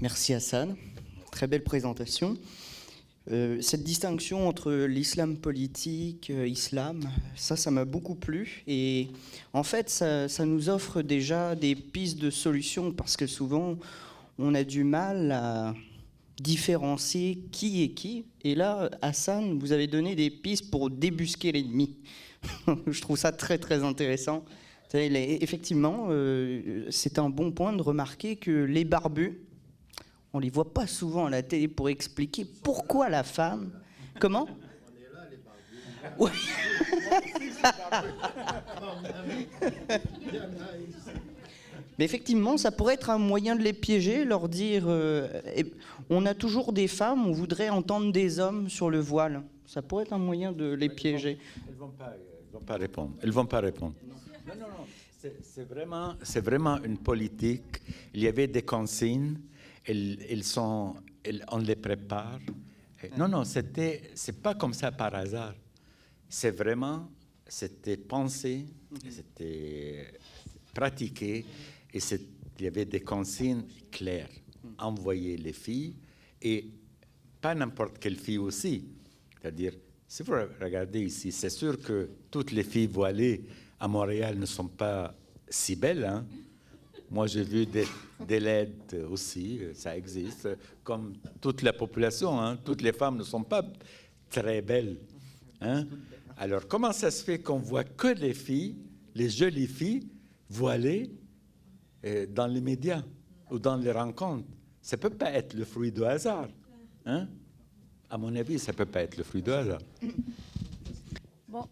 Merci Hassan, très belle présentation. Cette distinction entre l'islam politique, islam, ça m'a beaucoup plu. Et en fait, ça nous offre déjà des pistes de solutions parce que souvent, on a du mal à différencier qui est qui. Et là, Hassan, vous avez donné des pistes pour débusquer l'ennemi. Je trouve ça très, très intéressant. Effectivement, c'est un bon point de remarquer que les barbus, on ne les voit pas souvent à la télé pour expliquer pourquoi la femme... Comment ? On est là, les barbus. Mais effectivement, ça pourrait être un moyen de les piéger, leur dire on a toujours des femmes, on voudrait entendre des hommes sur le voile. Ça pourrait être un moyen de les piéger. Elles vont pas répondre. Elles vont pas répondre. Non. C'est vraiment une politique. Il y avait des consignes. On les prépare. Non, c'est pas comme ça par hasard. C'était pensé, c'était pratiqué, et il y avait des consignes claires. Envoyer les filles, et pas n'importe quelle fille aussi. C'est-à-dire, si vous regardez ici, c'est sûr que toutes les filles voilées à Montréal ne sont pas si belles, hein? Moi, j'ai vu des laides aussi, ça existe, comme toute la population, hein? Toutes les femmes ne sont pas très belles, hein? Alors, comment ça se fait qu'on voit que les filles, les jolies filles, voilées dans les médias ou dans les rencontres? Ça ne peut pas être le fruit du hasard, hein? À mon avis, ça ne peut pas être le fruit du hasard. Bon.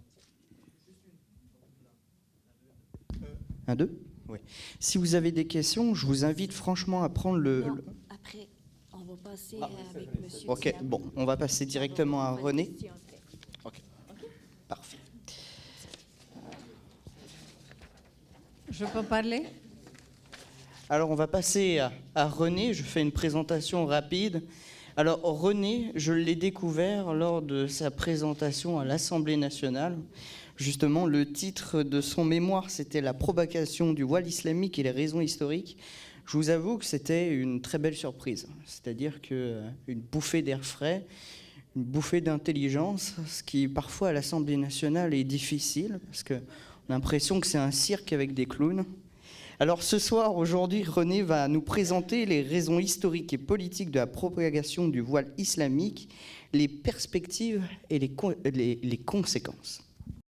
Un, deux ? Oui. Si vous avez des questions, je vous invite franchement à prendre le... Après, on va passer avec monsieur. Ok, bon, on va passer directement à René. Ok, parfait. Je peux parler ? Alors, on va passer à René. Je fais une présentation rapide. Alors, René, je l'ai découvert lors de sa présentation à l'Assemblée nationale. Justement, le titre de son mémoire, c'était « La propagation du voile islamique et les raisons historiques ». Je vous avoue que c'était une très belle surprise. C'est-à-dire qu'une bouffée d'air frais, une bouffée d'intelligence, ce qui parfois à l'Assemblée nationale est difficile, parce qu'on a l'impression que c'est un cirque avec des clowns. Alors ce soir, aujourd'hui, René va nous présenter les raisons historiques et politiques de la propagation du voile islamique, les perspectives et les conséquences.